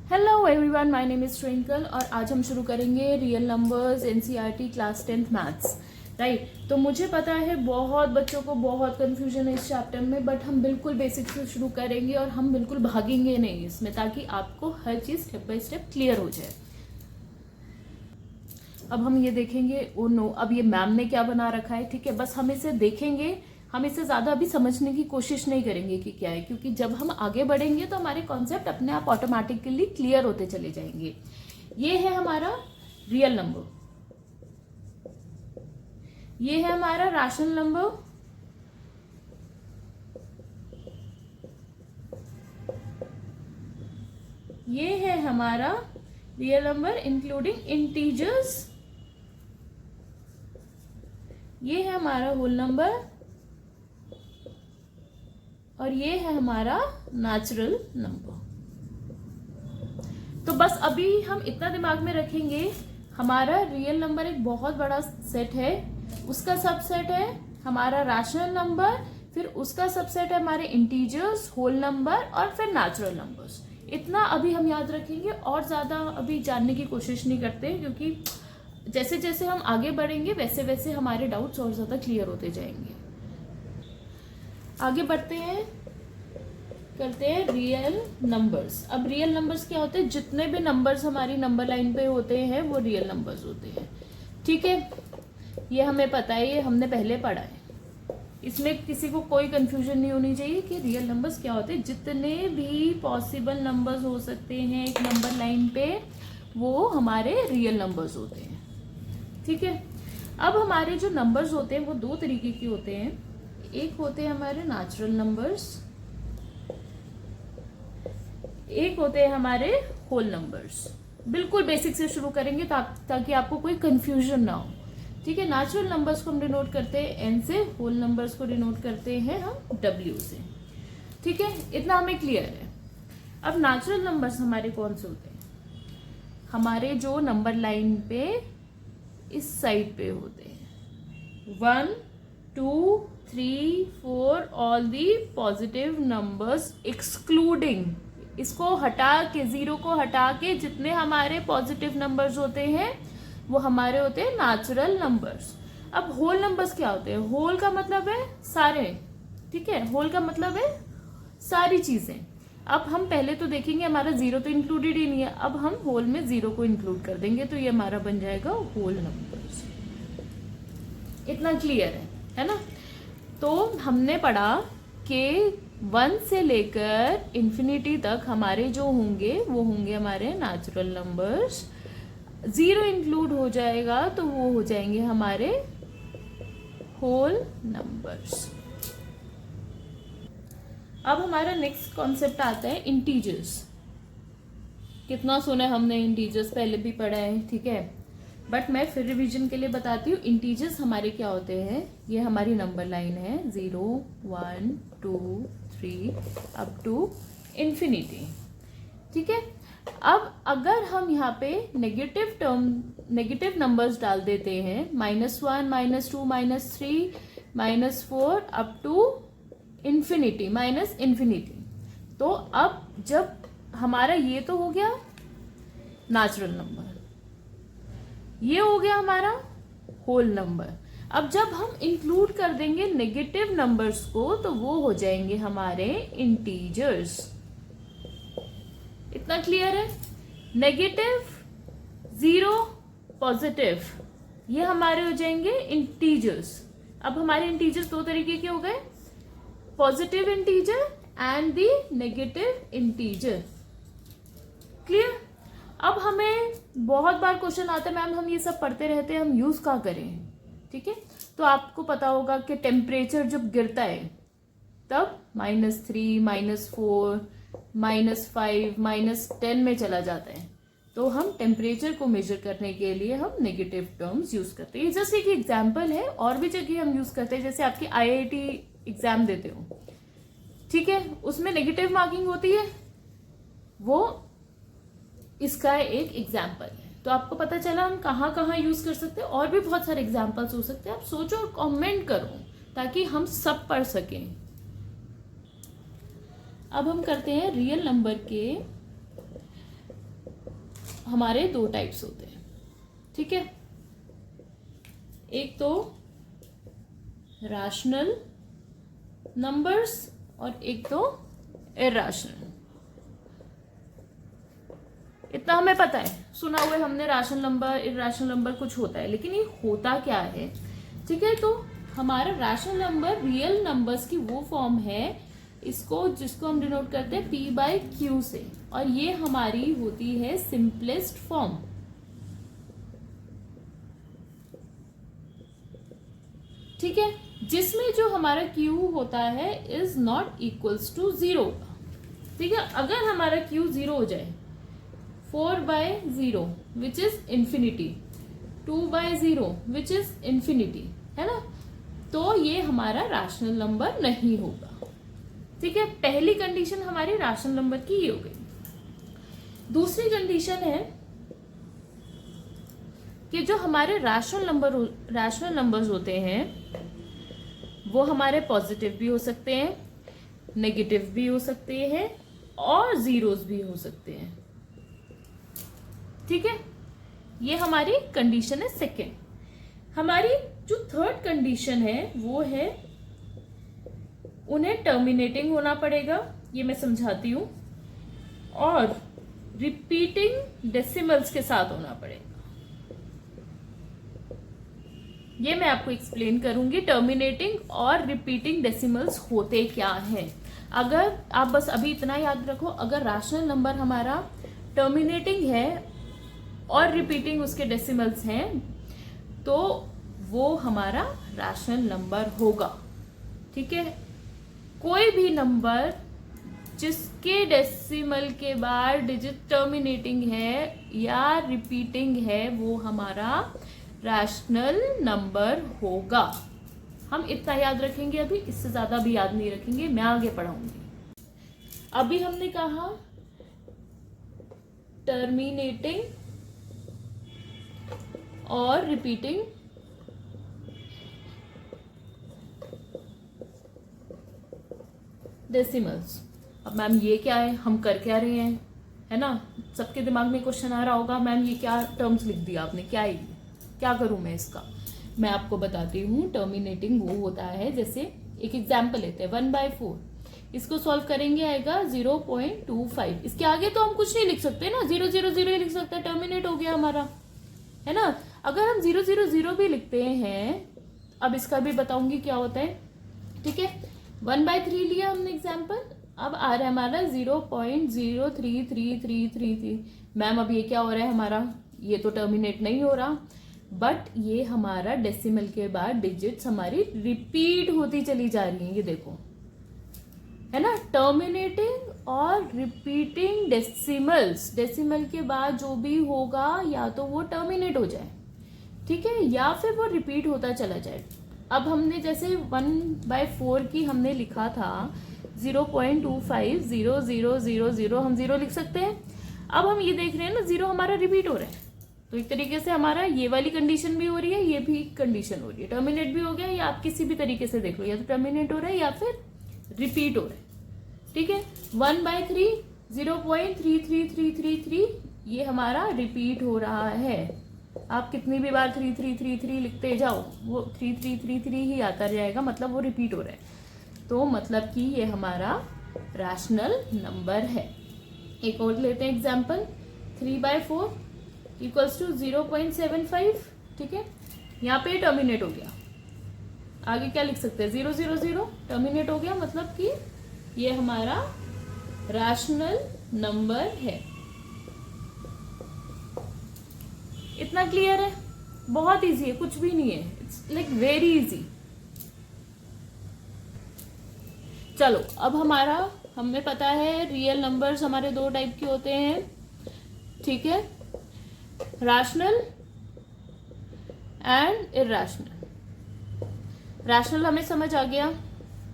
Hello everyone, my name is twinkle और आज हम शुरू करेंगे real numbers NCERT class 10th maths. Right, तो मुझे पता है बहुत बच्चों को बहुत कंफ्यूजन है इस चैप्टर में, बट हम बिल्कुल बेसिक से शुरू करेंगे और हम बिल्कुल भागेंगे नहीं इसमें, ताकि आपको हर चीज़ स्टेप बाय स्टेप क्लियर हो जाए। अब हम ये देखेंगे, ओ नो, अब ये मैम ने क्या बना रखा है। ठीक है, बस हम इसे देखेंगे, हम इसे ज़्यादा अभी समझने की कोशिश नहीं करेंगे कि क्या है, क्योंकि जब हम आगे बढ़ेंगे तो हमारे कॉन्सेप्ट अपने आप ऑटोमेटिकली क्लियर होते चले जाएंगे। ये है हमारा रियल नंबर, ये है हमारा रैशनल नंबर, ये है हमारा रियल नंबर इंक्लूडिंग इंटीजर्स, ये है हमारा होल नंबर, और ये है हमारा नेचुरल नंबर। तो बस अभी हम इतना दिमाग में रखेंगे, हमारा रियल नंबर एक बहुत बड़ा सेट है, उसका सबसेट है हमारा रैशनल नंबर, फिर उसका सबसेट है हमारे इंटीजर्स, होल नंबर और फिर नेचुरल नंबर्स। इतना अभी हम याद रखेंगे और ज्यादा अभी जानने की कोशिश नहीं करते, क्योंकि जैसे जैसे हम आगे बढ़ेंगे वैसे वैसे हमारे डाउट्स और ज्यादा क्लियर होते जाएंगे। आगे बढ़ते हैं, करते हैं रियल नंबर्स। अब रियल नंबर्स क्या होते हैं? जितने भी नंबर्स हमारी नंबर लाइन पे होते हैं वो रियल नंबर्स होते हैं। ठीक है, ये हमें पता है, ये हमने पहले पढ़ा है, इसमें किसी को कोई कंफ्यूजन नहीं होनी चाहिए कि रियल नंबर्स क्या होते हैं। जितने भी पॉसिबल नंबर्स हो सकते हैं एक नंबर लाइन पे, वो हमारे रियल नंबर्स होते हैं। ठीक है, अब हमारे जो नंबर्स होते हैं वो दो तरीके के होते हैं। एक होते हैं हमारे नेचुरल नंबर्स, एक होते हैं हमारे होल नंबर्स। बिल्कुल बेसिक से शुरू करेंगे ताकि आपको कोई कंफ्यूजन ना हो। ठीक है, नेचुरल नंबर्स को हम डिनोट करते हैं एन से, होल नंबर्स को डिनोट करते हैं हम डब्ल्यू से। ठीक है, इतना हमें क्लियर है। अब नेचुरल नंबर्स हमारे कौन से होते हैं? हमारे जो नंबर लाइन पे इस साइड पे होते हैं, 1 2 3 4, all the positive numbers excluding, इसको हटा के, जीरो को हटा के जितने हमारे पॉजिटिव नंबर्स होते हैं वो हमारे होते हैं नेचुरल नंबर्स। अब होल नंबर्स क्या होते हैं? होल का मतलब है सारे। ठीक है, होल का मतलब है सारी चीजें। अब हम पहले तो देखेंगे, हमारा जीरो तो इंक्लूडेड ही नहीं है, अब हम होल में जीरो को इंक्लूड कर देंगे, तो ये हमारा बन जाएगा होल नंबर्स। इतना क्लियर है ना? तो हमने पढ़ा कि 1 से लेकर इंफिनिटी तक हमारे जो होंगे वो होंगे हमारे नेचुरल नंबर्स। जीरो इंक्लूड हो जाएगा तो वो हो जाएंगे हमारे होल नंबर्स। अब हमारा नेक्स्ट कॉन्सेप्ट आता है इंटीजर्स। कितना सुना है हमने इंटीजर्स, पहले भी पढ़ा है। ठीक है, बट मैं फिर रिवीजन के लिए बताती हूँ। इंटीजर्स हमारे क्या होते हैं? ये हमारी नंबर लाइन है, 0 1 2 3 अप टू इंफिनिटी। ठीक है, अब अगर हम यहाँ पे नेगेटिव नंबर्स डाल देते हैं, -1 -2 -3 -4 up to infinity, minus infinity, तो अब जब हमारा ये तो हो गया नेचुरल नंबर, ये हो गया हमारा होल नंबर। अब जब हम इंक्लूड कर देंगे नेगेटिव नंबर्स को तो वो हो जाएंगे हमारे इंटीजर्स। इतना क्लियर है? नेगेटिव, जीरो, पॉजिटिव, ये हमारे हो जाएंगे इंटीजर्स। अब हमारे इंटीजर्स दो तरीके के हो गए, positive integer and the negative integer. Clear? अब हमें बहुत बार क्वेश्चन आता है, मैम हम ये सब पढ़ते रहते हैं, हम यूज क्या करें? ठीक है, तो आपको पता होगा कि टेम्परेचर जब गिरता है तब -3 -4 -5 -10 में चला जाता है, तो हम टेम्परेचर को मेजर करने के लिए हम नेगेटिव टर्म्स यूज करते हैं। जैसे एक एग्जाम्पल है, और भी जगह हम यूज करते हैं, जैसे आपकी IIT एग्जाम देते हो, ठीक है, उसमें नेगेटिव मार्किंग होती है, वो इसका एक एग्जाम्पल है। तो आपको पता चला हम कहाँ कहाँ यूज कर सकते हैं, और भी बहुत सारे एग्जाम्पल्स हो सकते हैं। आप सोचो और कमेंट करो ताकि हम सब पढ़ सकें। अब हम करते हैं रियल नंबर के हमारे दो टाइप्स होते हैं, ठीक है। एक तो रैशनल नंबर्स और एक तो इरैशनल। इतना हमें पता है, सुना हुआ है हमने, रैशनल नंबर इरैशनल नंबर कुछ होता है, लेकिन ये होता क्या है, ठीक है। तो हमारा रैशनल नंबर रियल नंबर्स की वो फॉर्म है, इसको जिसको हम डिनोट करते हैं p बाय क्यू से, और ये हमारी होती है सिंपलेस्ट फॉर्म, ठीक है, जिसमें जो हमारा q होता है इज नॉट इक्वल्स टू 0, ठीक है। अगर हमारा q 0 हो जाए, 4/0 which is infinity, 2/0 which is infinity, है ना, तो ये हमारा रैशनल नंबर नहीं होगा, ठीक है। पहली कंडीशन हमारी रैशनल नंबर की ये हो गई। दूसरी कंडीशन है कि जो हमारे रैशनल नंबर्स होते हैं वो हमारे पॉजिटिव भी हो सकते हैं, नेगेटिव भी हो सकते हैं और जीरोस भी हो सकते हैं, ठीक है। ये हमारी कंडीशन है सेकेंड। हमारी जो थर्ड कंडीशन है वो है उन्हें टर्मिनेटिंग होना पड़ेगा, ये मैं समझाती हूं, और रिपीटिंग डेसिमल्स के साथ होना पड़ेगा। ये मैं आपको एक्सप्लेन करूंगी टर्मिनेटिंग और रिपीटिंग डेसिमल्स होते क्या हैं। अगर आप बस अभी इतना याद रखो, अगर रैशनल नंबर हमारा टर्मिनेटिंग है और रिपीटिंग उसके डेसिमल्स हैं तो वो हमारा रैशनल नंबर होगा, ठीक है। कोई भी नंबर जिसके डेसिमल के बाद डिजिट टर्मिनेटिंग है या रिपीटिंग है वो हमारा रैशनल नंबर होगा। हम इतना याद रखेंगे, अभी इससे ज्यादा भी याद नहीं रखेंगे, मैं आगे पढ़ाऊंगी। अभी हमने कहा टर्मिनेटिंग और रिपीटिंग डेसिमल्स। अब मैम ये क्या है, हम कर क्या रहे हैं, है ना, सबके दिमाग में क्वेश्चन आ रहा होगा, मैम ये क्या टर्म्स लिख दिया आपने, क्या है, क्या करूं मैं इसका। मैं आपको बताती हूँ, टर्मिनेटिंग वो होता है, जैसे एक एग्जाम्पल लेते हैं 1/4, इसको सॉल्व करेंगे आएगा 0.25। इसके आगे तो हम कुछ नहीं लिख सकते ना, 0 0 0 ही लिख सकते हैं, टर्मिनेट हो गया हमारा, है ना। अगर हम 0 0 0 भी लिखते हैं, अब इसका भी बताऊंगी क्या होता है, ठीक है। 1/3 लिया हमने एग्जाम्पल, अब आ रहा है हमारा 0.03333। मैम अब ये क्या हो रहा है हमारा, ये तो टर्मिनेट नहीं हो रहा, बट ये हमारा डेसिमल के बाद डिजिट्स हमारी रिपीट होती चली जा रही हैं, ये देखो, है ना। टर्मिनेटिंग और रिपीटिंग डेसिमल्स, डेसिमल के बाद जो भी होगा या तो वो टर्मिनेट हो जाए, ठीक है, या फिर वो रिपीट होता चला जाए। अब हमने जैसे 1/4 की हमने लिखा था 0.250000, हम 0 लिख सकते हैं। अब हम ये देख रहे हैं ना, 0 हमारा रिपीट हो रहा है, तो एक तरीके से हमारा ये वाली कंडीशन भी हो रही है, ये भी कंडीशन हो रही है, टर्मिनेट भी हो गया, या आप किसी भी तरीके से देख लो, या तो टर्मिनेट हो रहा है या फिर रिपीट हो रहा है, ठीक है। 1/3 0.33333, ये हमारा रिपीट हो रहा है। आप कितनी भी बार 3333 लिखते जाओ वो 3333 ही आता जाएगा, मतलब वो रिपीट हो रहा है, तो मतलब कि ये हमारा रैशनल नंबर है। एक और लेते हैं एग्जाम्पल, 3/4 इक्वल्स टू 0.75, ठीक है। यहाँ पे टर्मिनेट हो गया, आगे क्या लिख सकते हैं, 0 0 0 टर्मिनेट हो गया, मतलब कि ये हमारा रैशनल नंबर है। इतना क्लियर है, बहुत इजी है, कुछ भी नहीं है, इट्स लाइक वेरी इजी। चलो अब हमारा, हमें पता है रियल नंबर्स हमारे दो टाइप के होते हैं, ठीक है, रैशनल एंड इरैशनल। रैशनल हमें समझ आ गया,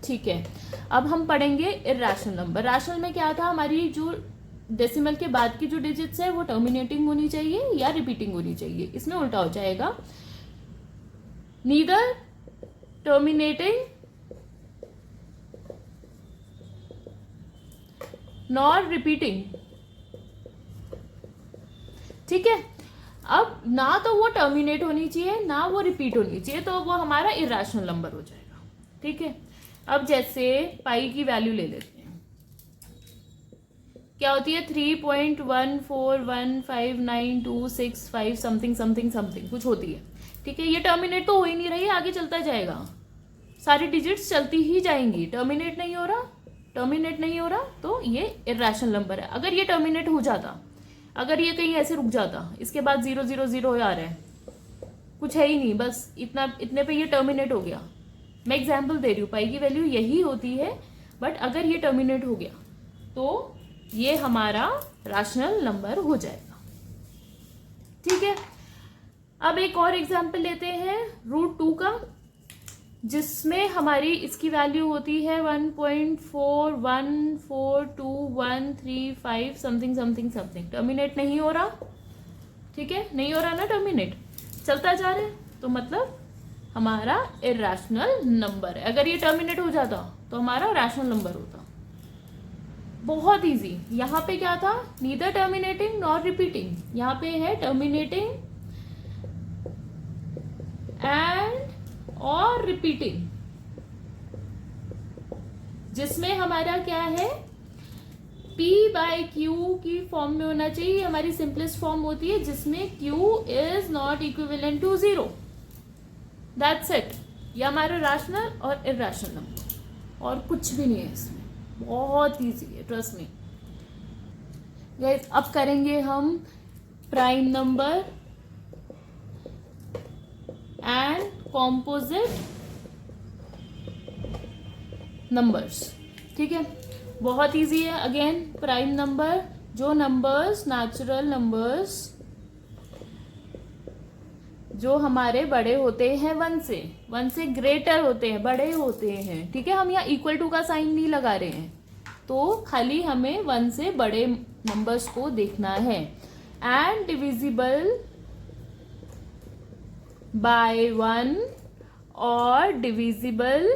ठीक है। अब हम पढ़ेंगे इरैशनल नंबर। रैशनल में क्या था, हमारी जो डेसिमल के बाद की जो डिजिट्स है वो टर्मिनेटिंग होनी चाहिए या रिपीटिंग होनी चाहिए, इसमें उल्टा हो जाएगा, नीदर टर्मिनेटिंग नॉर रिपीटिंग, ठीक है। अब ना तो वो टर्मिनेट होनी चाहिए ना वो रिपीट होनी चाहिए, तो वो हमारा इरेशनल नंबर हो जाएगा। ठीक है। अब जैसे पाई की वैल्यू ले लेते हैं, क्या होती है 3.1415926 समथिंग समथिंग समथिंग कुछ होती है। ठीक है, ये टर्मिनेट तो हो ही नहीं रही, आगे चलता जाएगा, सारी डिजिट्स चलती ही जाएंगी। टर्मिनेट नहीं हो रहा तो ये इरेशनल नंबर है। अगर ये टर्मिनेट हो जाता, अगर ये कहीं ऐसे रुक जाता, इसके बाद 000 आ रहा है, कुछ है ही नहीं, बस इतने पे ये टर्मिनेट हो गया। मैं एग्जाम्पल दे रही हूँ, पाई की वैल्यू यही होती है, बट अगर ये टर्मिनेट हो गया तो ये हमारा रैशनल नंबर हो जाएगा। ठीक है। अब एक और एग्जाम्पल लेते हैं √2 का, जिसमें हमारी इसकी वैल्यू होती है 1.414213 समथिंग समथिंग समथिंग। टर्मिनेट नहीं हो रहा, ठीक है, नहीं हो रहा ना टर्मिनेट, चलता जा रहा है, तो मतलब हमारा इरेशनल नंबर है। अगर ये टर्मिनेट हो जाता तो हमारा रैशनल नंबर होता। बहुत इजी। यहाँ पे क्या था, नीदर टर्मिनेटिंग नॉर रिपीटिंग, यहाँ पे है टर्मिनेटिंग एंड और रिपीटिंग, जिसमें हमारा क्या है P/Q की फॉर्म में होना चाहिए। हमारी सिंपलेस्ट फॉर्म होती है जिसमें Q is not equivalent to 0। That's it. ये हमारा रैशनल और इरेशनल नंबर, और कुछ भी नहीं है इसमें, बहुत इजी है, ट्रस्ट मी गाइस। अब करेंगे हम prime number and composite numbers. ठीक है, बहुत इजी है। अगेन प्राइम नंबर, जो नंबर्स नेचुरल नंबर्स जो हमारे बड़े होते हैं 1 से ग्रेटर होते हैं, बड़े होते हैं। ठीक है, हम यहाँ इक्वल टू का साइन नहीं लगा रहे हैं, तो खाली हमें 1 से बड़े नंबर्स को देखना है। एंड डिविजिबल बाय 1 और डिविजिबल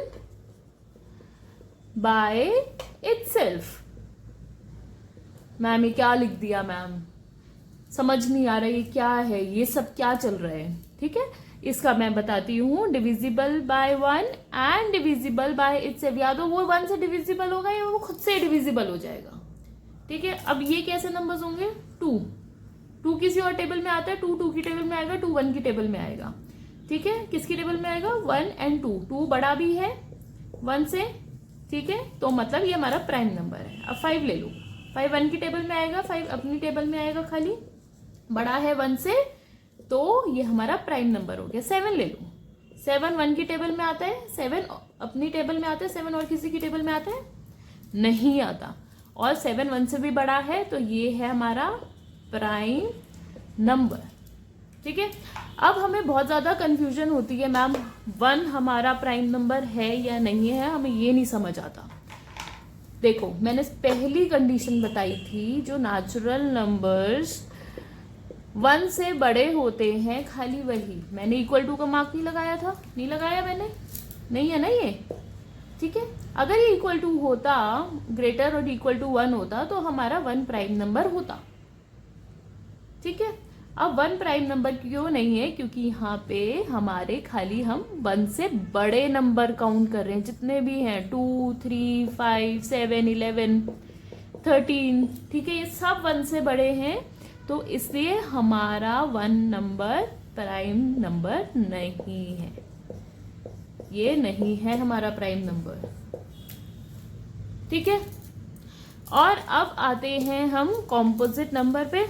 बाय इटसेल्फ। मैम ये क्या लिख दिया मैम, समझ नहीं आ रहा ये क्या है, ये सब क्या चल रहा है। ठीक है, इसका मैं बताती हूँ। Divisible by 1 and divisible by itself, या तो वो 1 से डिविजिबल होगा या वो खुद से डिविजिबल हो जाएगा। ठीक है, अब ये कैसे नंबर्स होंगे, 2 किसी और टेबल में आता है, 2 की टेबल में आएगा, 2 1 की टेबल में आएगा। ठीक है, किसकी टेबल में आएगा, 1 एंड 2 बड़ा भी है 1 से। ठीक है, तो मतलब ये हमारा प्राइम नंबर है। अब 5 ले लो, 5 1 की टेबल में आएगा, 5 अपनी टेबल में आएगा, खाली बड़ा है 1 से, तो ये हमारा प्राइम नंबर हो गया। 7 ले लो, 7 1 की टेबल में आता है, 7 अपनी टेबल में आता है, 7 और किसी की टेबल में आता है, नहीं आता, और 7 1 से भी बड़ा है, तो ये है हमारा प्राइम नंबर। ठीक है, अब हमें बहुत ज्यादा कंफ्यूजन होती है, मैम 1 हमारा प्राइम नंबर है या नहीं है, हमें ये नहीं समझ आता। देखो, मैंने पहली कंडीशन बताई थी, जो नेचुरल नंबर्स 1 से बड़े होते हैं, खाली वही। मैंने इक्वल टू का मार्क नहीं लगाया था, नहीं लगाया मैंने, नहीं है ना ये। ठीक है, अगर ये इक्वल टू होता, ग्रेटर और इक्वल टू 1 होता, तो हमारा 1 प्राइम नंबर होता। ठीक है, अब 1 प्राइम नंबर क्यों नहीं है, क्योंकि यहाँ पे हमारे खाली हम 1 से बड़े नंबर काउंट कर रहे हैं, जितने भी हैं 2 3 5 7 11 13। ठीक है, ये सब 1 से बड़े हैं, तो इसलिए हमारा 1 नंबर प्राइम नंबर नहीं है, ये नहीं है हमारा प्राइम नंबर। ठीक है, और अब आते हैं हम कॉम्पोजिट नंबर पे।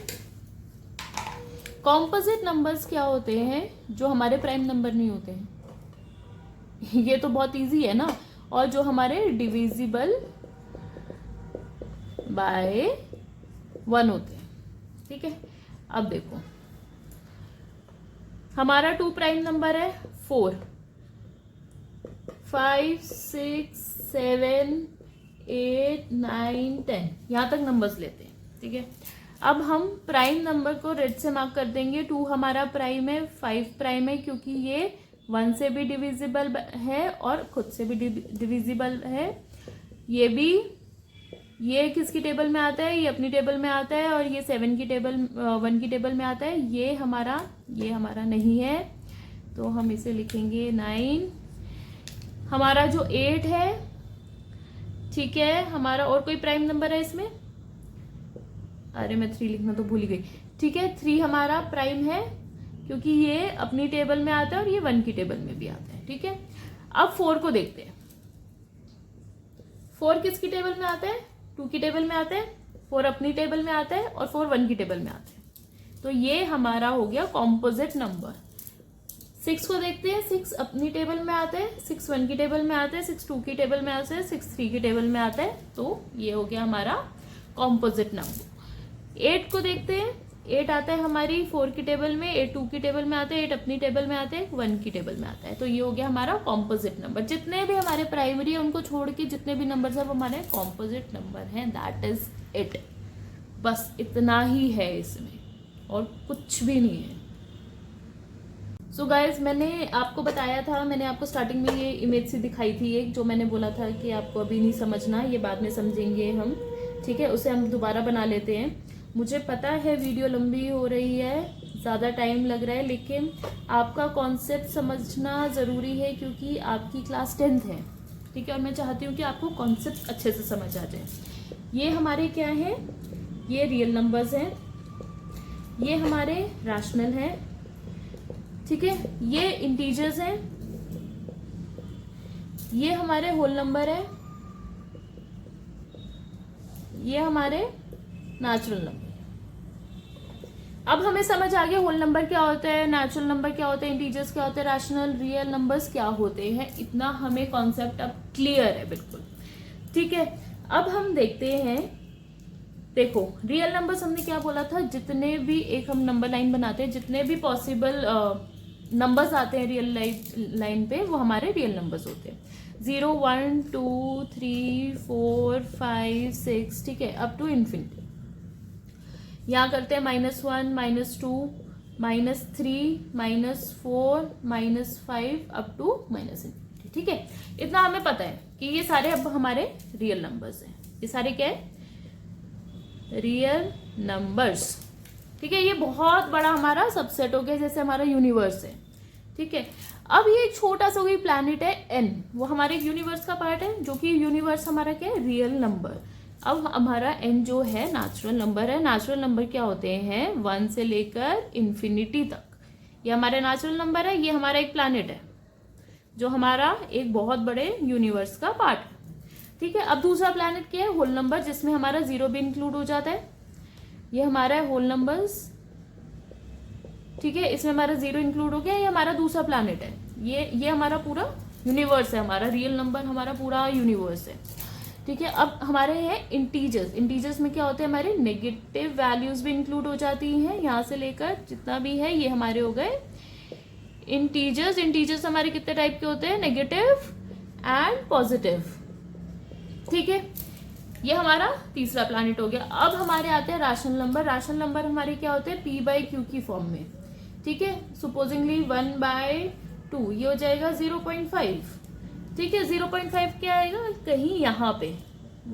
कॉम्पोजिट नंबर्स क्या होते हैं, जो हमारे प्राइम नंबर नहीं होते हैं। ये तो बहुत इजी है ना, और जो हमारे डिविजिबल बाय 1 होते हैं। ठीक है, अब देखो, हमारा 2 प्राइम नंबर है, 4 5 6 7 8 9 10, यहां तक नंबर्स लेते हैं। ठीक है, अब हम प्राइम नंबर को रेड से मार्क कर देंगे। 2 हमारा प्राइम है, 5 प्राइम है, क्योंकि ये 1 से भी डिविजिबल है और खुद से भी डिविजिबल है। ये भी ये किसकी टेबल में आता है, ये अपनी टेबल में आता है, और ये 7 की टेबल 1 की टेबल में आता है। ये हमारा नहीं है, तो हम इसे लिखेंगे 9। हमारा जो 8 है, ठीक है, हमारा और कोई प्राइम नंबर है इसमें? अरे मैं 3 लिखना तो भूल गई। ठीक है, 3 हमारा प्राइम है क्योंकि ये अपनी टेबल में आता है और ये 1 की टेबल में भी आता है। ठीक है, अब 4 को देखते हैं। 4 किसकी टेबल में आता है? 2 की टेबल में आता है। 4 अपनी टेबल में आता है और 4 1 की टेबल में आता है। तो ये हमारा हो गया कॉम्पोजिट नंबर। 6 को देखते हैं। 6 अपनी टेबल में आता है, 6 1 की टेबल में आता है, 6 2 की टेबल में आता है, 6 3 की टेबल में आता है। तो ये हो गया हमारा कॉम्पोजिट नंबर। 8 को देखते हैं। 8 आता है हमारी 4 की टेबल में, 8 2 की टेबल में आता है, 8 अपनी टेबल में आता है, 1 की टेबल में आता है। तो ये हो गया हमारा कॉम्पोजिट नंबर। जितने भी हमारे प्राइमरी है उनको छोड़ के जितने भी नंबर है वो हमारे कॉम्पोजिट नंबर हैं। That is it. बस इतना ही है इसमें और कुछ भी नहीं है। सो गाइज, मैंने आपको बताया था, मैंने आपको स्टार्टिंग में ये इमेज सी दिखाई थी एक, जो मैंने बोला था कि आपको अभी नहीं समझना, ये बाद में समझेंगे हम। ठीक है, उसे हम दोबारा बना लेते हैं। मुझे पता है वीडियो लंबी हो रही है, ज़्यादा टाइम लग रहा है, लेकिन आपका कॉन्सेप्ट समझना ज़रूरी है क्योंकि आपकी क्लास 10th है। ठीक है, और मैं चाहती हूँ कि आपको कॉन्सेप्ट अच्छे से समझ आ जाए। ये हमारे क्या है? ये रियल नंबर्स हैं, ये हमारे रैशनल हैं, ठीक है, ये इंटीजर्स हैं, ये हमारे होल नंबर है, ये हमारे नेचुरल नंबर। अब हमें समझ आ गया होल नंबर क्या होता है, नेचुरल नंबर क्या होते हैं, इंटीजर्स क्या होते हैं, रैशनल रियल नंबर्स क्या होते हैं। इतना हमें कॉन्सेप्ट अब क्लियर है बिल्कुल। ठीक है, अब हम देखते हैं। देखो, रियल नंबर्स हमने क्या बोला था, जितने भी एक हम नंबर लाइन बनाते हैं, जितने भी पॉसिबल नंबर्स आते हैं रियल लाइन पे, वो हमारे रियल नंबर्स होते हैं। 0 1 2 3 4 5 6, ठीक है, अप टू इन्फिनिटी। यहाँ करते हैं -1 -2 -3 -4 -5 अप टू -इन्फिनिटी। ठीक है, इतना हमें पता है कि ये सारे अब हमारे रियल नंबर्स हैं। ये सारे क्या है? Real numbers. ठीक है, ये बहुत बड़ा हमारा सबसेट हो गया, जैसे हमारा यूनिवर्स है। ठीक है, अब ये छोटा सा कोई प्लैनेट है n, वो हमारे यूनिवर्स का पार्ट है, जो कि यूनिवर्स हमारा क्या है? Real number. अब हमारा n जो है नेचुरल नंबर है। नेचुरल नंबर क्या होते हैं? 1 से लेकर इन्फिनिटी तक। ये हमारे नेचुरल नंबर है। ये हमारा एक प्लैनेट है जो हमारा एक बहुत बड़े यूनिवर्स का पार्ट है। ठीक है, अब दूसरा प्लैनेट क्या है? होल नंबर, जिसमें हमारा 0 भी इंक्लूड हो जाता है। ये हमारा है होल नंबर्स। ठीक है, इसमें हमारा 0 इंक्लूड हो गया। ये हमारा दूसरा प्लैनेट है। ये हमारा पूरा यूनिवर्स है, हमारा रियल नंबर हमारा पूरा यूनिवर्स है। ठीक है, अब हमारे हैं इंटीजर्स। इंटीजर्स में क्या होते हैं? हमारे नेगेटिव वैल्यूज भी इंक्लूड हो जाती हैं, यहाँ से लेकर जितना भी है ये हमारे हो गए इंटीजर्स। इंटीजर्स हमारे कितने टाइप के होते हैं? Negative and positive. ठीक है, ये हमारा तीसरा प्लैनेट हो गया। अब हमारे आते हैं रैशनल नंबर। रैशनल नंबर हमारे क्या होते हैं? p/q की फॉर्म में। ठीक है, सुपोजिंगली 1/2, ये हो जाएगा 0.5। ठीक है, 0.5 क्या आएगा? कहीं यहाँ पे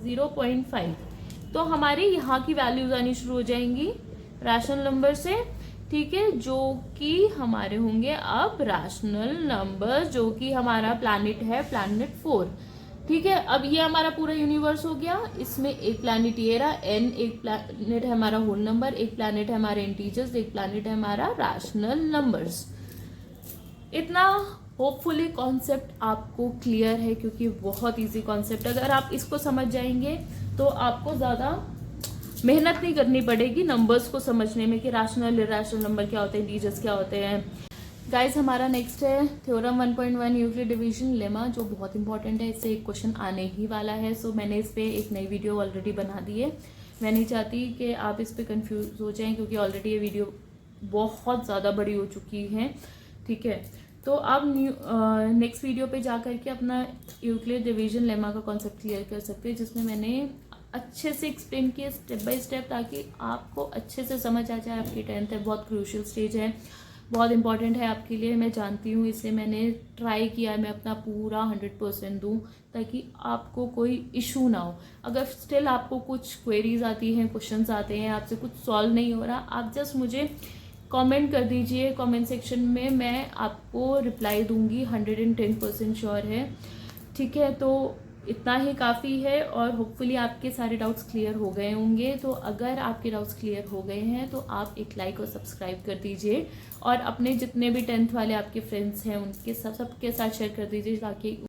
0.5, तो हमारी यहाँ की वैल्यूज आनी शुरू हो जाएंगी रैशनल नंबर से। ठीक है, जो कि हमारे होंगे अब रैशनल नंबर, जो कि हमारा प्लैनेट है प्लैनेट 4। ठीक है, अब ये हमारा पूरा यूनिवर्स हो गया। इसमें एक प्लैनेट ये रहा n, एक प्लैनेट है हमारा होल नंबर, एक प्लैनेट है हमारे इंटीजर्स, एक प्लैनेट है हमारा रैशनल नंबर्स। इतना होपफुली कॉन्सेप्ट आपको क्लियर है, क्योंकि बहुत इजी कॉन्सेप्ट। अगर आप इसको समझ जाएंगे तो आपको ज़्यादा मेहनत नहीं करनी पड़ेगी नंबर्स को समझने में कि रैशनल इरैशनल नंबर क्या होते हैं, इंटीजर्स क्या होते हैं। गाइज, हमारा नेक्स्ट है थ्योरम 1.1 यूक्लिड डिवीजन लेमा, जो बहुत इंपॉर्टेंट है। इससे एक क्वेश्चन आने ही वाला है। सो मैंने इस पर एक नई वीडियो ऑलरेडी बना दी है। मैं नहीं चाहती कि आप इस पर कंफ्यूज हो जाएं, क्योंकि ऑलरेडी ये वीडियो बहुत ज़्यादा बड़ी हो चुकी है। ठीक है, तो आप नेक्स्ट वीडियो पे जा करके अपना यूक्लिड डिवीजन लेमा का कॉन्सेप्ट क्लियर कर सकते हैं, जिसमें मैंने अच्छे से एक्सप्लेन किया स्टेप बाय स्टेप, ताकि आपको अच्छे से समझ आ जाए। आपकी 10th है, बहुत क्रूशियल स्टेज है, बहुत इंपॉर्टेंट है आपके लिए, मैं जानती हूँ, इसे मैंने ट्राई किया है, मैं अपना पूरा 100% दूँ ताकि आपको कोई इशू ना हो। अगर स्टिल आपको कुछ क्वेरीज आती हैं, क्वेश्चंस आते हैं, आपसे कुछ सॉल्व नहीं हो रहा, आप जस्ट मुझे कमेंट कर दीजिए कमेंट सेक्शन में, मैं आपको रिप्लाई दूंगी, 110% श्योर है। ठीक है, तो इतना ही काफ़ी है और होपफुली आपके सारे डाउट्स क्लियर हो गए होंगे। तो अगर आपके डाउट्स क्लियर हो गए हैं तो आप एक लाइक और सब्सक्राइब कर दीजिए और अपने जितने भी 10th वाले आपके फ्रेंड्स हैं उनके सबके साथ शेयर कर दीजिए ताकि